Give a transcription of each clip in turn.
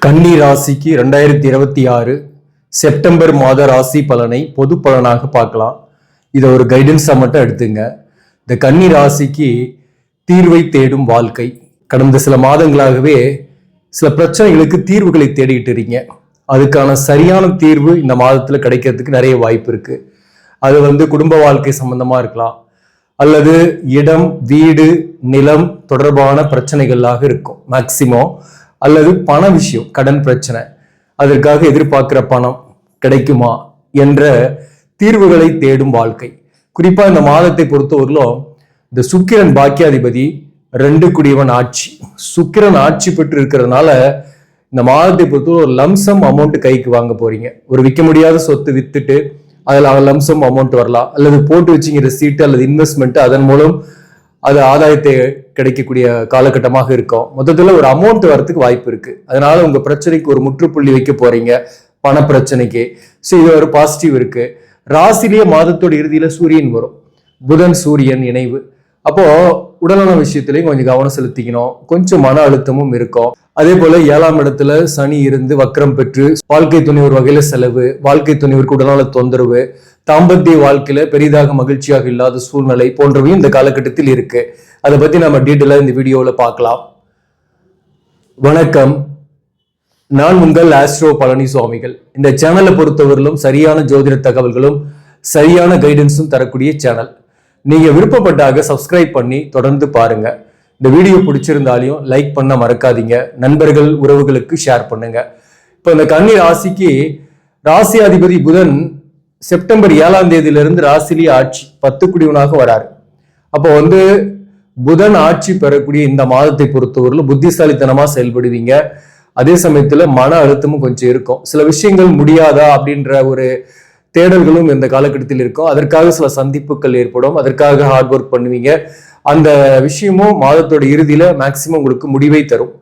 கன்னி ராசிக்கு 2026 செப்டம்பர் மாத ராசி பலனை பொது பலனாக பார்க்கலாம். இதை ஒரு கைடன்ஸா மட்டும் எடுத்துங்க. இந்த கன்னி ராசிக்கு தீர்வை தேடும் வாழ்க்கை. கடந்த சில மாதங்களாகவே சில பிரச்சனைகளுக்கு தீர்வுகளை தேடிட்டு இருக்கீங்க. அதுக்கான சரியான தீர்வு இந்த மாதத்துல கிடைக்கிறதுக்கு நிறைய வாய்ப்பு இருக்கு. அது குடும்ப வாழ்க்கை சம்பந்தமா இருக்கலாம், அல்லது இடம், வீடு, நிலம் தொடர்பான பிரச்சனைகளாக இருக்கும் மேக்சிமம், அல்லது பண விஷயம், கடன் பிரச்சனை, அதற்காக எதிர்பார்க்கிற பணம் கிடைக்குமா என்ற தீர்வுகளை தேடும் வாழ்க்கை. குறிப்பா இந்த மாதத்தை பொறுத்தவரையிலும் இந்த சுக்கிரன் பாக்கியாதிபதி 2 குடியவன் ஆட்சி, சுக்கிரன் ஆட்சி பெற்று இருக்கிறதுனால இந்த மாதத்தை பொறுத்தவரை ஒரு லம்சம் அமௌண்ட் கைக்கு வாங்க போறீங்க. ஒரு விற்க முடியாத சொத்து வித்துட்டு அதில் லம்சம் அமௌண்ட் வரலாம், அல்லது போட்டு வச்சுங்கிற சீட்டு அல்லது இன்வெஸ்ட்மெண்ட், அதன் மூலம் அது ஆதாயத்தை கிடைக்கக்கூடிய காலகட்டமாக இருக்கும். மொத்தத்துல ஒரு அமௌண்ட் வரதுக்கு வாய்ப்பு இருக்கு. அதனால உங்க பிரச்சனைக்கு ஒரு முற்றுப்புள்ளி வைக்க போறீங்க, பண பிரச்சனைக்கு. ஸோ இது ஒரு பாசிட்டிவ் இருக்கு. ராசிலேயே மாதத்தோட இறுதியில சூரியன் வரும், புதன் சூரியன் இணைவு. அப்போ உடல்நல விஷயத்திலையும் கொஞ்சம் கவனம் செலுத்திக்கணும். கொஞ்சம் மன அழுத்தமும் இருக்கும். அதே போல 7ஆம் இடத்துல சனி இருந்து வக்ரம் பெற்று வாழ்க்கை துணைவர் வகையில செலவு, வாழ்க்கை துணைவருக்கு உடல்நல தொந்தரவு, தாம்பத்திய வாழ்க்கையில பெரிதாக மகிழ்ச்சியாக இல்லாத சூழ்நிலை போன்றவையும் இந்த காலகட்டத்தில் இருக்கு. அதை பத்தி நம்ம டீட்டெயிலா இந்த வீடியோவில் பார்க்கலாம். வணக்கம், நான் உங்கள் ஆஸ்ட்ரோ பழனி சுவாமிகள். இந்த சேனலை பொறுத்தவரையிலும் சரியான ஜோதிட தகவல்களும் சரியான கைடன்ஸும் தரக்கூடிய சேனல். நீங்க விருப்பப்பட்டாக சப்ஸ்கிரைப் பண்ணி தொடர்ந்து பாருங்க. இந்த வீடியோ பிடிச்சிருந்தாலையும் லைக் பண்ண மறக்காதீங்க. நண்பர்கள் உறவுகளுக்கு ஷேர் பண்ணுங்க. இப்போ இந்த கன்னி ராசிக்கு ராசி அதிபதி புதன் செப்டம்பர் 7ஆம் தேதியிலிருந்து ராசிலேயே ஆட்சி 10 குடிவனாக வராரு. அப்போ புதன் ஆட்சி பெறக்கூடிய இந்த மாதத்தை பொறுத்தவரையிலும் புத்திசாலித்தனமா செயல்படுவீங்க. அதே சமயத்துல மன அழுத்தமும் கொஞ்சம் இருக்கும். சில விஷயங்கள் முடியாதா அப்படின்ற ஒரு தேடல்களும் இந்த காலகட்டத்தில் இருக்கும். அதற்காக சில சந்திப்புகள் ஏற்படும், அதற்காக ஹார்ட் ஒர்க் பண்ணுவீங்க. அந்த விஷயமும் மாதத்தோட இறுதியில மேக்சிமம் உங்களுக்கு முடிவை தரும்.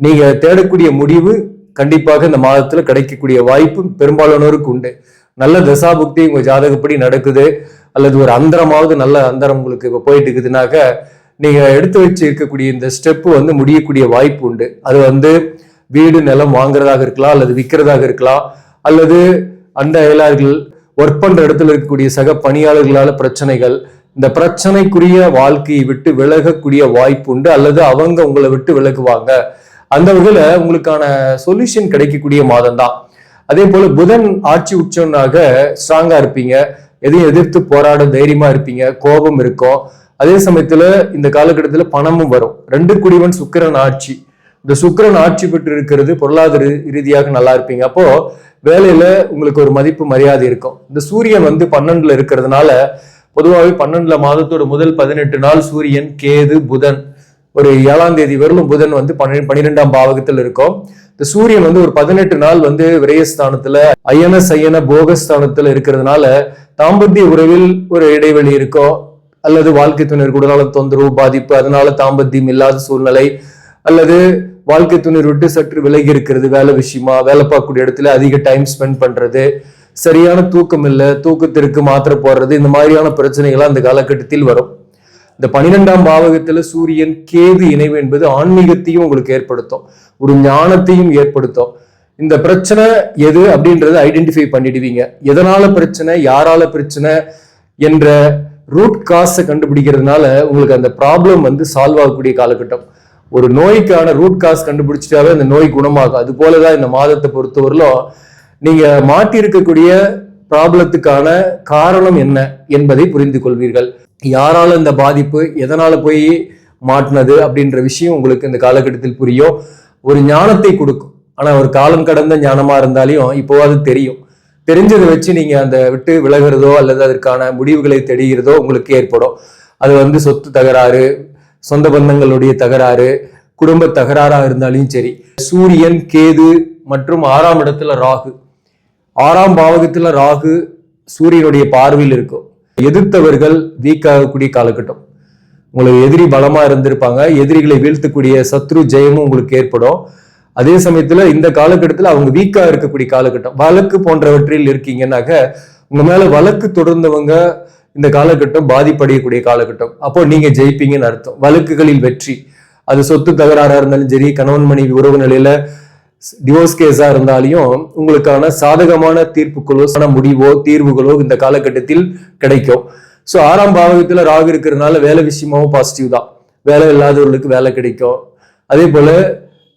நீங்க தேடக்கூடிய முடிவு கண்டிப்பாக இந்த மாதத்துல கிடைக்கக்கூடிய வாய்ப்பு பெரும்பாலானோருக்கு உண்டு. நல்ல தசாபுக்தி உங்க ஜாதகப்படி நடக்குது, அல்லது ஒரு அந்தரமாவது நல்ல அந்தரம் உங்களுக்கு இப்ப போயிட்டு இருக்குதுனாக்க நீங்க எடுத்து வச்சு இருக்கக்கூடிய இந்த ஸ்டெப்பு முடியக்கூடிய வாய்ப்பு உண்டு. அது வீடு நிலம் வாங்குறதாக இருக்கலாம், அல்லது விற்கிறதாக இருக்கலாம், அல்லது அண்ட அயலார்கள், ஒர்க் பண்ற இடத்துல இருக்கக்கூடிய சக பணியாளர்களால பிரச்சனைகள், இந்த பிரச்சனைக்குரிய வாழ்க்கையை விட்டு விலகக்கூடிய வாய்ப்பு உண்டு, அல்லது அவங்க உங்களை விட்டு விலகுவாங்க. அந்த வகையில உங்களுக்கான சொல்யூஷன் கிடைக்கக்கூடிய மாதம் தான். அதே போல புதன் ஆட்சி உச்சம்னாக ஸ்ட்ராங்கா இருப்பீங்க, எதையும் எதிர்த்து போராட தைரியமா இருப்பீங்க, கோபம் இருக்கும். அதே சமயத்துல இந்த காலகட்டத்துல பணமும் வரும். 2 குடிவன் சுக்கிரன் ஆட்சி, இந்த சுக்கிரன் ஆட்சி பெற்று இருக்கிறது பொருளாதார ரீதியாக நல்லா இருப்பீங்க. அப்போ வேலையில உங்களுக்கு ஒரு மதிப்பு மரியாதை இருக்கும். இந்த சூரியன் 12ல இருக்கிறதுனால பொதுவாகவே 12ல மாதத்தோட முதல் 18 நாள் சூரியன், கேது, புதன், ஒரு 7ஆம் தேதி வரலும் புதன் 12ஆம் பாவகத்தில் இருக்கும். இந்த சூரியன் ஒரு 18 நாள் விரயஸ்தானத்துல, அயன சயன போகஸ்தானத்துல இருக்கிறதுனால தாம்பத்திய உறவில் ஒரு இடைவெளி இருக்கும், அல்லது வாழ்க்கை துணர் உடல்நல தொந்தரவு, பாதிப்பு, அதனால தாம்பத்தியம் இல்லாத சூழ்நிலை, அல்லது வாழ்க்கை துணர் விட்டு சற்று விலகி இருக்கிறது, வேலை விஷயமா, வேலை பார்க்கக்கூடிய இடத்துல அதிக டைம் ஸ்பெண்ட் பண்றது, சரியான தூக்கம் இல்லை, தூக்கத்திற்கு மாத்திரை போடுறது, இந்த மாதிரியான பிரச்சனைகள்லாம் இந்த காலகட்டத்தில் வரும். இந்த 12ஆம் பாவகத்துல சூரியன் கேது இணைவு என்பது ஆன்மீகத்தையும் உங்களுக்கு ஏற்படுத்தும், ஒரு ஞானத்தையும் ஏற்படுத்தும். இந்த பிரச்சனை எது அப்படின்றத ஐடென்டிஃபை பண்ணிடுவீங்க. எதனால பிரச்சனை, யாரால பிரச்சனை என்ற ரூட் காஸை கண்டுபிடிக்கிறதுனால உங்களுக்கு அந்த ப்ராப்ளம் சால்வ் ஆகக்கூடிய காலகட்டம். ஒரு நோய்க்கான ரூட் காஸ் கண்டுபிடிச்சிட்டாவே அந்த நோய் குணமாகும். அது போலதான் இந்த மாதத்தை பொறுத்தவரையிலும் நீங்க மாட்டி இருக்கக்கூடிய ப்ராப்ளத்துக்கான காரணம் என்ன என்பதை புரிந்து கொள்வீர்கள். யாரால இந்த பாதிப்பு, எதனால போய் மாட்டினது அப்படின்ற விஷயம் உங்களுக்கு இந்த காலகட்டத்தில் புரியும். ஒரு ஞானத்தை கொடுக்கும். ஆனா ஒரு காலம் கடந்த ஞானமா இருந்தாலையும் இப்போ அது தெரியும். தெரிஞ்சதை வச்சு நீங்க அந்த விட்டு விலகிறதோ அல்லது அதற்கான முடிவுகளை தெரிகிறதோ உங்களுக்கு ஏற்படும். அது சொத்து தகராறு, சொந்த பந்தங்களுடைய தகராறு, குடும்ப தகராறா இருந்தாலும் சரி. சூரியன், கேது மற்றும் 6ஆம் இடத்துல ராகு, 6ஆம் பாவகத்துல ராகு சூரியனுடைய பார்வையில் இருக்கும். எதிர்த்தவர்கள் வீக் ஆகக்கூடிய காலகட்டம். உங்களுக்கு எதிரி பலமா இருந்திருப்பாங்க, எதிரிகளை வீழ்த்தக்கூடிய சத்ரு ஜெயமும் உங்களுக்கு ஏற்படும். அதே சமயத்துல இந்த காலகட்டத்துல அவங்க வீக்கா இருக்கக்கூடிய காலகட்டம். வழக்கு போன்றவற்றில் இருக்கீங்கன்னாக்க உங்க மேல வழக்கு தொடர்ந்தவங்க இந்த காலகட்டம் பாதிப்படையக்கூடிய காலகட்டம். அப்போ நீங்க ஜெயிப்பீங்கன்னு அர்த்தம். வழக்குகளில் வெற்றி, அது சொத்து தகராறா இருந்தாலும் சரி, கணவன் மனைவி உறவு நிலையில டிவோர்ஸ் கேஸா இருந்தாலையும் உங்களுக்கான சாதகமான தீர்ப்புகளோ முடிவோ தீர்வுகளோ இந்த காலகட்டத்தில் கிடைக்கும். ஸோ 6ஆம் பாவகத்துல ராகு இருக்கிறதுனால வேலை விஷயமாவும் பாசிட்டிவ் தான். வேலை இல்லாதவர்களுக்கு வேலை கிடைக்கும். அதே போல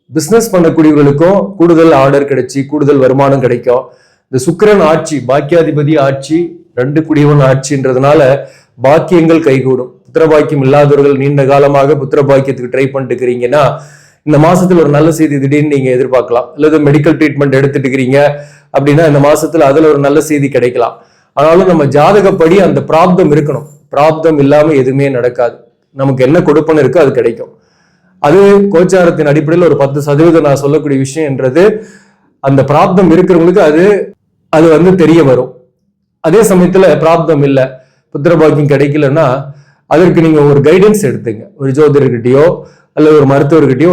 பிசினஸ் பண்ணக்கூடியவர்களுக்கும் கூடுதல் ஆர்டர் கிடைச்சி கூடுதல் வருமானம் கிடைக்கும். இந்த சுக்கிரன் ஆட்சி, பாக்கியாதிபதி ஆட்சி, 2 குடியவன் ஆட்சின்றதுனால பாக்கியங்கள் கைகூடும். புத்திர பாக்கியம் இல்லாதவர்கள் நீண்ட காலமாக புத்திர பாக்கியத்துக்கு ட்ரை பண்ணிட்டு இருக்கிறீங்கன்னா இந்த மாசத்துல ஒரு நல்ல செய்தி திடீர்னு நீங்க எதிர்பார்க்கலாம். அல்லது மெடிக்கல் ட்ரீட்மெண்ட் எடுத்துட்டு இருக்கிறீங்க அப்படின்னா இந்த மாசத்துல அதுல ஒரு நல்ல செய்தி கிடைக்கலாம். ஆனாலும் நம்ம ஜாதகப்படி அந்த பிராப்தம் இருக்கணும். பிராப்தம் இல்லாம எதுவுமே நடக்காது. நமக்கு என்ன கொடுப்பன்னு இருக்கோ அது கிடைக்கும். அது கோச்சாரத்தின் அடிப்படையில் ஒரு 10% நான் சொல்லக்கூடிய விஷயம் என்றது அந்த பிராப்தம் இருக்கிறவங்களுக்கு அது தெரிய வரும். அதே சமயத்துல பிராப்தம் இல்லை, புத்திர பாக்கியம் கிடைக்கலன்னா அதற்கு நீங்க ஒரு கைடன்ஸ் எடுத்துங்க. ஒரு ஜோதிடர்கிட்டயோ அல்லது ஒரு மருத்துவர்கிட்டயோ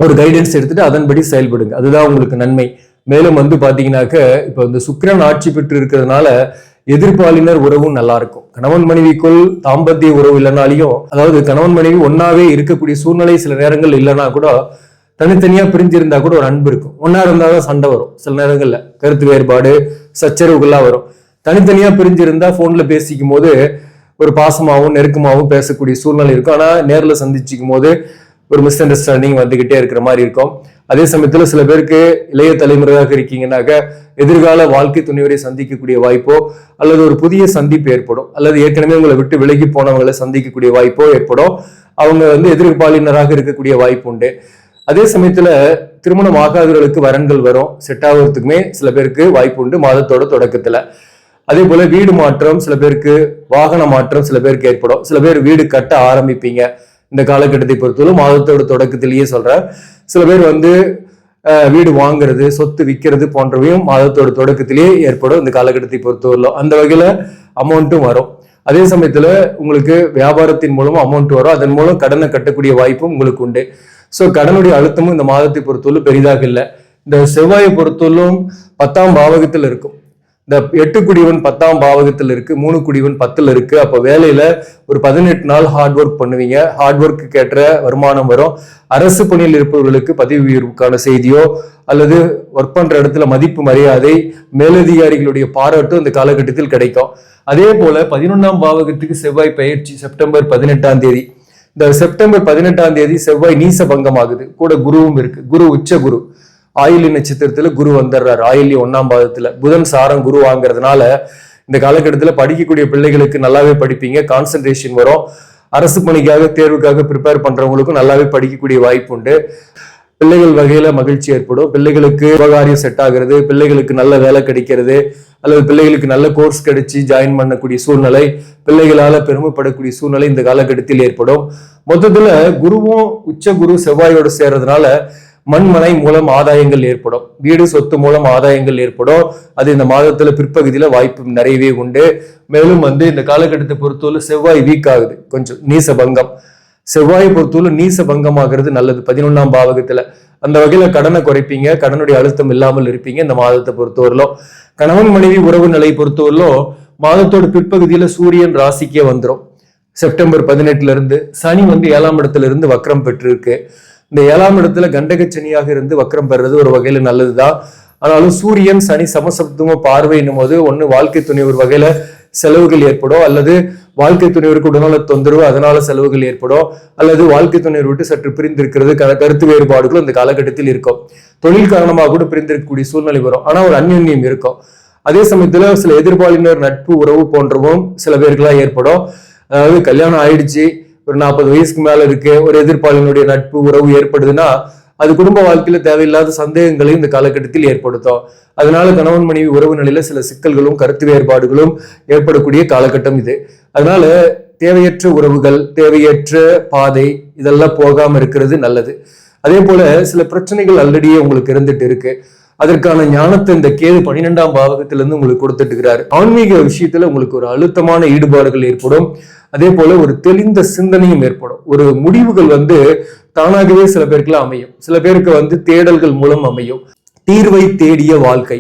ஒரு கைடன்ஸ் எடுத்துட்டு அதன்படி செயல்படுங்க. அதுதான் உங்களுக்கு நன்மை. மேலும் பாத்தீங்கன்னாக்க இப்ப சுக்கிரன் ஆட்சி பெற்று இருக்கிறதுனால எதிர்பாலினர் உறவும் நல்லா இருக்கும். கணவன் மனைவிக்குள் தாம்பத்திய உறவு இல்லைனாலையும், அதாவது கணவன் மனைவி ஒன்னாவே இருக்கக்கூடிய சூழ்நிலை சில நேரங்கள் இல்லைன்னா கூட தனித்தனியா பிரிஞ்சிருந்தா கூட ஒரு அன்பு இருக்கும். ஒன்னா இருந்தாதான் சண்டை வரும். சில நேரங்கள்ல கருத்து வேறுபாடு சச்சரவுகள்லாம் வரும். தனித்தனியா பிரிஞ்சிருந்தா போன்ல பேசிக்கும் போது ஒரு பாசமாகவும் நெருக்கமாகவும் பேசக்கூடிய சூழ்நிலை இருக்கும். ஆனா நேர்ல சந்திச்சுக்கும் போது ஒரு மிஸ் அண்டர்ஸ்டாண்டிங் வந்துகிட்டே இருக்கிற மாதிரி இருக்கும். அதே சமயத்துல சில பேருக்கு இளைய தலைமுறையாக இருக்கீங்கன்னாக்க எதிர்கால வாழ்க்கை துணைவரை சந்திக்கக்கூடிய வாய்ப்போ அல்லது ஒரு புதிய சந்திப்பு ஏற்படும். அல்லது ஏற்கனவே உங்களை விட்டு விலகி போனவங்களை சந்திக்கக்கூடிய வாய்ப்போ ஏற்படும். அவங்க எதிர்பாலினராக இருக்கக்கூடிய வாய்ப்பு உண்டு. அதே சமயத்துல திருமணம் ஆகாதவர்களுக்கு வரன்கள் வரும். செட் ஆகிறதுக்குமே சில பேருக்கு வாய்ப்பு உண்டு மாதத்தோட தொடக்கத்துல. அதே போல வீடு மாற்றம் சில பேருக்கு, வாகன மாற்றம் சில பேருக்கு ஏற்படும். சில பேர் வீடு கட்ட ஆரம்பிப்பீங்க இந்த காலகட்டத்தை பொறுத்தவரை. மாதத்தோட தொடக்கத்திலேயே சொல்றேன். சில பேர் வீடு வாங்குறது, சொத்து விற்கிறது போன்றவையும் மாதத்தோட தொடக்கத்திலேயே ஏற்படும் இந்த காலகட்டத்தை பொறுத்தவரையிலும். அந்த வகையில அமௌண்ட்டும் வரும். அதே சமயத்துல உங்களுக்கு வியாபாரத்தின் மூலமா அமௌண்ட் வரும். அதன் மூலம் கடனை கட்டக்கூடிய வாய்ப்பும் உங்களுக்கு உண்டு. ஸோ கடனுடைய அழுத்தமும் இந்த மாதத்தை பொறுத்தவரை பெரிதாக இல்லை. இந்த செவ்வாயை பொறுத்தவரையிலும் 10ஆம் பாவகத்தில் இருக்கும். இந்த 8 குடிவன் 10ஆம் பாவகத்தில் இருக்கு, 3 குடிவன் 10ல் இருக்கு. அப்ப வேலையில ஒரு 18 நாள் ஹார்ட் ஒர்க் பண்ணுவீங்க. ஹார்ட் ஒர்க்கு ஏற்ற வருமானம் வரும். அரசு பணியில் இருப்பவர்களுக்கு பதவி உயர்வுக்கான செய்தியோ அல்லது ஒர்க் பண்ற இடத்துல மதிப்பு மரியாதை, மேலதிகாரிகளுடைய பாராட்டும் இந்த காலகட்டத்தில் கிடைக்கும். அதே போல 11ஆம் பாவகத்துக்கு செவ்வாய் பயிற்சி செப்டம்பர் 18ஆம் தேதி. இந்த செப்டம்பர் 18ஆம் தேதி செவ்வாய் நீச பங்கம் ஆகுது. கூட குருவும் இருக்கு. குரு உச்ச குரு ஆயிலி நட்சத்திரத்துல குரு வந்துடுறாரு. ஆயிலி 1ஆம் பாதத்துல புதன் சாரம் குரு வாங்குறதுனால இந்த காலகட்டத்துல படிக்கக்கூடிய பிள்ளைகளுக்கு நல்லாவே படிப்பீங்க. கான்சென்ட்ரேஷன் வரும். அரசு பணிக்காக தேர்வுக்காக ப்ரிப்பேர் பண்றவங்களுக்கும் நல்லாவே படிக்கக்கூடிய வாய்ப்பு உண்டு. பிள்ளைகள் வகையில மகிழ்ச்சி ஏற்படும். பிள்ளைகளுக்கு விவகாரியம் செட் ஆகிறது, பிள்ளைகளுக்கு நல்ல வேலை கிடைக்கிறது, அல்லது பிள்ளைகளுக்கு நல்ல கோர்ஸ் கிடைச்சி ஜாயின் பண்ணக்கூடிய சூழ்நிலை, பிள்ளைகளால பெருமைப்படக்கூடிய சூழ்நிலை இந்த காலகட்டத்தில் ஏற்படும். மொத்தத்துல குருவும் உச்ச குரு செவ்வாயோடு சேர்றதுனால மண்மனை மூலம் ஆதாயங்கள் ஏற்படும். வீடு சொத்து மூலம் ஆதாயங்கள் ஏற்படும். அது இந்த மாதத்துல பிற்பகுதியில வாய்ப்பு நிறையவே உண்டு. மேலும் இந்த காலகட்டத்தை பொறுத்தவரை செவ்வாய் வீக் ஆகுது, கொஞ்சம் நீச பங்கம். செவ்வாயை பொறுத்தவரை நீச பங்கமாகிறது நல்லது 11ஆம் பாவகத்துல. அந்த வகையில கடனை குறைப்பீங்க, கடனுடைய அழுத்தம் இல்லாமல் இருப்பீங்க இந்த மாதத்தை பொறுத்தவரையிலும். கணவன் மனைவி உறவு நிலை பொறுத்தவரையிலும் மாதத்தோட பிற்பகுதியில சூரியன் ராசிக்கே வந்துடும். செப்டம்பர் 18ல இருந்து சனி 7ஆம் இடத்துல இருந்து வக்ரம் பெற்று இருக்கு. இந்த 7ஆம் இடத்துல கண்டக சனியாக இருந்து வக்ரம் பெறுறது ஒரு வகையில நல்லதுதான். ஆனாலும் சூரியன் சனி சமசப்தம பார்வைன்னும் போது ஒண்ணு வாழ்க்கை துணை ஒரு வகையில செலவுகள் ஏற்படும், அல்லது வாழ்க்கை துணைவருக்கு உடல்நல தொந்தரவு அதனால செலவுகள் ஏற்படும், அல்லது வாழ்க்கை துணைவர் விட்டு சற்று பிரிந்திருக்கிறது கருத்து வேறுபாடுகளும் இந்த காலகட்டத்தில் இருக்கும். தொழில் காரணமாக கூட பிரிந்திருக்கக்கூடிய சூழ்நிலை வரும். ஆனா ஒரு அந்யோன்யம் இருக்கும். அதே சமயத்துல சில எதிர்பாலினர் நட்பு உறவு போன்றவும் சில பேருக்குலாம் ஏற்படும். அதாவது கல்யாணம் ஆயிடுச்சு, ஒரு 40 வயசுக்கு மேல இருக்கு, ஒரு எதிர்ப்பாளினுடைய நட்பு உறவு ஏற்படுதுன்னா அது குடும்ப வாழ்க்கையில தேவையில்லாத சந்தேகங்களை இந்த காலகட்டத்தில் ஏற்படுத்தும். அதனால கணவன் மனைவி உறவு நிலையில சில சிக்கல்களும் கருத்து வேறுபாடுகளும் ஏற்படக்கூடிய காலகட்டம் இது. அதனால தேவையற்ற உறவுகள், தேவையற்ற பாதை இதெல்லாம் போகாம இருக்கிறது நல்லது. அதே போல சில பிரச்சனைகள் ஆல்ரெடியே உங்களுக்கு இருந்துட்டு இருக்கு. அதற்கான ஞானத்தை இந்த கேது 12ஆம் பாவகத்திலிருந்து உங்களுக்கு கொடுத்துட்டு இருக்கிறாரு. ஆன்மீக விஷயத்துல உங்களுக்கு ஒரு அழுத்தமான ஈடுபாடுகள் ஏற்படும். அதே போல ஒரு தெளிந்த சிந்தனையும் ஏற்படும். ஒரு முடிவுகள் தானாகவே சில பேருக்குலாம் அமையும், சில பேருக்கு தேடல்கள் மூலம் அமையும். தீர்வை தேடிய வாழ்க்கை.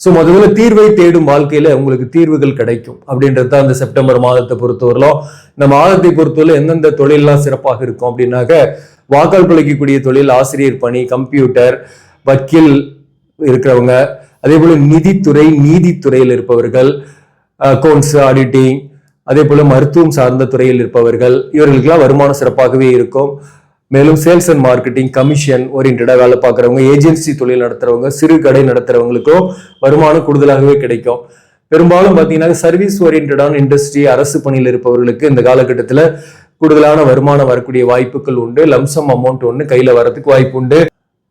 சோ முதல்ல தீர்வை தேடும் வாழ்க்கையில உங்களுக்கு தீர்வுகள் கிடைக்கும் அப்படின்றது தான் இந்த செப்டம்பர் மாதத்தை பொறுத்தவரையிலும். இந்த மாதத்தை பொறுத்தவரை எந்தெந்த தொழிலெல்லாம் சிறப்பாக இருக்கும் அப்படின்னாக்க, வாக்கால் பிழைக்கக்கூடிய தொழில், ஆசிரியர் பணி, கம்ப்யூட்டர், வக்கீல் இருக்கிறவங்க, அதே போல நிதித்துறை, நீதித்துறையில் இருப்பவர்கள், அக்கௌண்ட்ஸ், ஆடிட்டிங், அதே போல மருத்துவம் சார்ந்த துறையில் இருப்பவர்கள், இவர்களுக்கெல்லாம் வருமானம் சிறப்பாகவே இருக்கும். மேலும் சேல்ஸ் அண்ட் மார்க்கெட்டிங், கமிஷன் ஓரியன்டா வேலை பார்க்குறவங்க, ஏஜென்சி தொழில் நடத்துறவங்க, சிறு கடை நடத்துறவங்களுக்கும் வருமானம் கூடுதலாகவே கிடைக்கும். பெரும்பாலும் பார்த்தீங்கன்னா சர்வீஸ் ஓரியன்டான இண்டஸ்ட்ரி, அரசு பணியில் இருப்பவர்களுக்கு இந்த காலகட்டத்தில் கூடுதலான வருமானம் வரக்கூடிய வாய்ப்புகள் உண்டு. லம்சம் அமௌண்ட் ஒன்று கையில வரதுக்கு வாய்ப்பு உண்டு.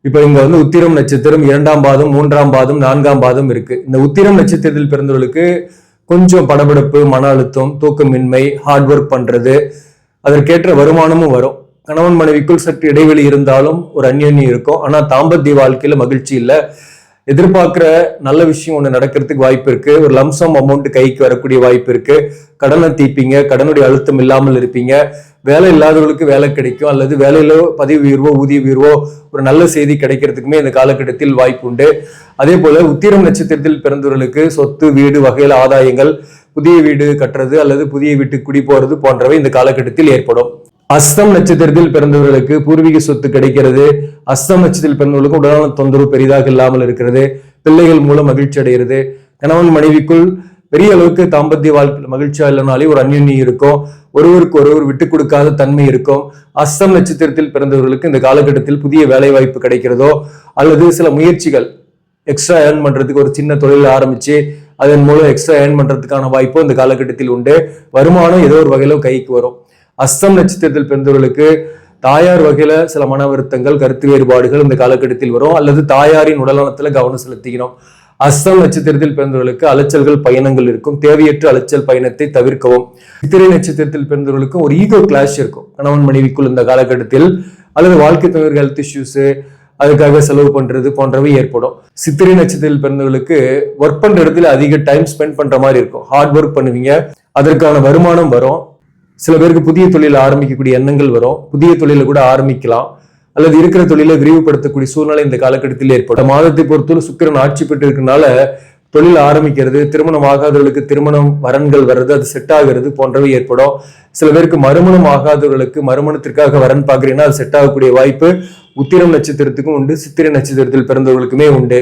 இப்ப இங்க உத்திரம் நட்சத்திரம் 2ஆம் பாதம், 3ஆம் பாதம், 4ஆம் பாதம் இருக்கு. இந்த உத்திரம் நட்சத்திரத்தில் பிறந்தவர்களுக்கு கொஞ்சம் படபடப்பு, மன அழுத்தம், தூக்கமின்மை, ஹார்ட் ஒர்க் பண்றது, அதற்கேற்ற வருமானமும் வரும். கணவன் மனைவிக்குள் சற்று இடைவெளி இருந்தாலும் ஒரு அந்யோன்யம் இருக்கும். ஆனா தாம்பத்திய வாழ்க்கையில மகிழ்ச்சி இல்லை. எதிர்பார்க்கிற நல்ல விஷயம் ஒண்ணு நடக்கிறதுக்கு வாய்ப்பு இருக்கு. ஒரு லம்சம் அமௌண்ட் கைக்கு வரக்கூடிய வாய்ப்பு இருக்கு. கடனை தீப்பீங்க, கடனுடைய அழுத்தம் இல்லாமல் இருப்பீங்க. வேலை இல்லாதவர்களுக்கு வேலை கிடைக்கும், அல்லது வேலையிலோ பதவி உயர்வோ ஊதிய உயர்வோ ஒரு நல்ல செய்தி கிடைக்கிறதுக்குமே இந்த காலகட்டத்தில் வாய்ப்பு உண்டு. அதே போல உத்திரம் நட்சத்திரத்தில் பிறந்தவர்களுக்கு சொத்து, வீடு வகையில் ஆதாயங்கள், புதிய வீடு கட்டுறது அல்லது புதிய வீட்டுக்கு குடி போறது போன்றவை இந்த காலகட்டத்தில் ஏற்படும். அஸ்தம் நட்சத்திரத்தில் பிறந்தவர்களுக்கு பூர்வீக சொத்து கிடைக்கிறது. அஸ்தம் நட்சத்திரத்தில் பிறந்தவர்களுக்கு உடல்நல தொந்தரவு பெரிதாக இல்லாமல் இருக்கிறது. பிள்ளைகள் மூலம் மகிழ்ச்சி அடைகிறது. கணவன் மனைவிக்குள் பெரிய அளவுக்கு தாம்பத்திய வாழ்க்கை மகிழ்ச்சியா இல்லைனாலே ஒரு அந்யோன்யம் இருக்கும். ஒருவருக்கு ஒருவர் விட்டு கொடுக்காத தன்மை இருக்கும். அஸ்தம் நட்சத்திரத்தில் பிறந்தவர்களுக்கு இந்த காலகட்டத்தில் புதிய வேலை வாய்ப்பு கிடைக்கிறதோ அல்லது சில முயற்சிகள் எக்ஸ்ட்ரா ஏர்ன் பண்றதுக்கு ஒரு சின்ன தொழில் ஆரம்பிச்சு அதன் மூலம் எக்ஸ்ட்ரா ஏர்ன் பண்றதுக்கான வாய்ப்பும் இந்த காலகட்டத்தில் உண்டு. வருமானம் ஏதோ ஒரு வகையில கைக்கு வரும். அஸ்தம் நட்சத்திரத்தில் பிறந்தவர்களுக்கு தாயார் வகையில சில மன வருத்தங்கள், கருத்து வேறுபாடுகள் இந்த காலகட்டத்தில் வரும், அல்லது தாயாரின் உடல்நலத்துல கவனம் செலுத்திக்கணும். அஸ்தம் நட்சத்திரத்தில் பிறந்தவர்களுக்கு அலைச்சல்கள், பயணங்கள் இருக்கும். தேவையற்ற அலைச்சல் பயணத்தை தவிர்க்கவும். சித்திரை நட்சத்திரத்தில் பிறந்தவர்களுக்கும் ஒரு ஈகோ கிளாஷ் இருக்கும் கணவன் மனைவிக்குள் இந்த காலகட்டத்தில், அல்லது வாழ்க்கை துணைவர் ஹெல்த் இஷ்யூஸ், அதுக்காக செலவு பண்றது போன்றவை ஏற்படும். சித்திரை நட்சத்திரத்தில் பிறந்தவர்களுக்கு ஒர்க் பண்ற இடத்துல அதிக டைம் ஸ்பெண்ட் பண்ற மாதிரி இருக்கும். ஹார்ட் ஒர்க் பண்ணுவீங்க, அதற்கான வருமானம் வரும். சில பேருக்கு புதிய தொழில் ஆரம்பிக்கக்கூடிய எண்ணங்கள் வரும். புதிய தொழிலை கூட ஆரம்பிக்கலாம், அல்லது இருக்கிற தொழிலை விரிவுபடுத்தக்கூடிய சூழ்நிலை இந்த காலகட்டத்தில் ஏற்படும். மாதத்தை பொறுத்தவரை சுக்கிரன் ஆட்சி பெற்று இருக்கனால தொழில் ஆரம்பிக்கிறது, திருமணம் ஆகாதவர்களுக்கு திருமணம் வரன்கள் வர்றது, அது செட் ஆகிறது போன்றவை ஏற்படும். சில பேருக்கு மறுமணம் ஆகாதவர்களுக்கு மறுமணத்திற்காக வரன் பார்க்குறீங்கன்னா அது செட் ஆகக்கூடிய வாய்ப்பு உத்திரம் நட்சத்திரத்துக்கும் உண்டு, சித்திரை நட்சத்திரத்தில் பிறந்தவர்களுக்குமே உண்டு.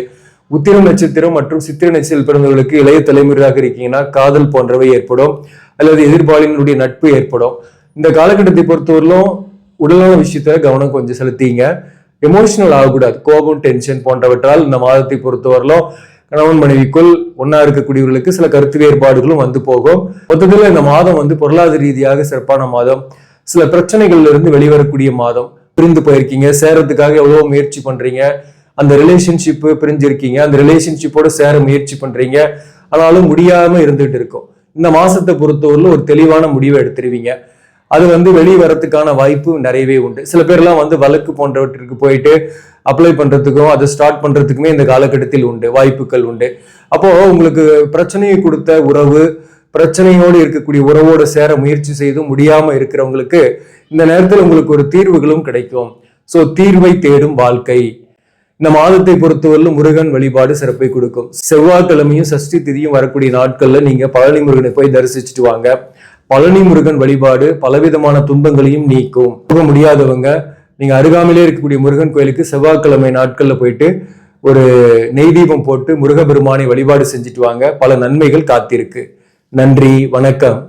உத்திரம் நட்சத்திரம் மற்றும் சித்திரை நட்சத்திரத்தில் பிறந்தவர்களுக்கு இளைய தலைமுறையாக இருக்கீங்கன்னா காதல் போன்றவை ஏற்படும், அல்லது எதிர்பாலினுடைய நட்பு ஏற்படும். இந்த காலகட்டத்தை பொறுத்தவரையிலும் உடல்நல விஷயத்துல கவனம் கொஞ்சம் செலுத்திங்க. எமோஷனல் ஆகக்கூடாது. கோபம், டென்ஷன் போன்றவற்றால் இந்த மாதத்தை பொறுத்தவரையிலும் கணவன் மனைவிக்குள் ஒன்னா இருக்கக்கூடியவர்களுக்கு சில கருத்து வேறுபாடுகளும் வந்து போகும். மொத்தத்துல இந்த மாதம் பொருளாதார ரீதியாக சிறப்பான மாதம். சில பிரச்சனைகள்ல இருந்து வெளிவரக்கூடிய மாதம். பிரிந்து போயிருக்கீங்க, சேரத்துக்காக எவ்வளவு முயற்சி பண்றீங்க, அந்த ரிலேஷன்ஷிப் பிரிஞ்சிருக்கீங்க, அந்த ரிலேஷன்ஷிப்போட சேர முயற்சி பண்றீங்க, ஆனாலும் முடியாம இருந்துட்டு இருக்கும். இந்த மாசத்தை பொறுத்தவரையில ஒரு தெளிவான முடிவை எடுத்துருவீங்க. அது வெளியே வரத்துக்கான வாய்ப்பு நிறையவே உண்டு. சில பேர்லாம் வழக்கு போன்றவற்றிற்கு போயிட்டு அப்ளை பண்றதுக்கும் அதை ஸ்டார்ட் பண்றதுக்குமே இந்த காலகட்டத்தில் உண்டு, வாய்ப்புகள் உண்டு. அப்போ உங்களுக்கு பிரச்சனையை கொடுத்த உறவு, பிரச்சனையோடு இருக்கக்கூடிய உறவோட சேர முயற்சி செய்து முடியாம இருக்கிறவங்களுக்கு இந்த நேரத்தில் உங்களுக்கு ஒரு தீர்வுகளும் கிடைக்கும். சோ தீர்வை தேடும் வாழ்க்கை. இந்த மாதத்தை பொறுத்தவரை முருகன் வழிபாடு சிறப்பை கொடுக்கும். செவ்வாய்க்கிழமையும் சஷ்டி திதியும் வரக்கூடிய நாட்கள்ல நீங்க பழனி முருகனை போய் தரிசிச்சுட்டு வாங்க. பழனி முருகன் வழிபாடு பலவிதமான துன்பங்களையும் நீக்கும். போக முடியாதவங்க நீங்க அருகாமையிலே இருக்கக்கூடிய முருகன் கோயிலுக்கு செவ்வாய்க்கிழமை நாட்கள்ல போயிட்டு ஒரு நெய் தீபம் போட்டு முருகபெருமானை வழிபாடு செஞ்சுட்டு வாங்க. பல நன்மைகள் காத்திருக்கு. நன்றி, வணக்கம்.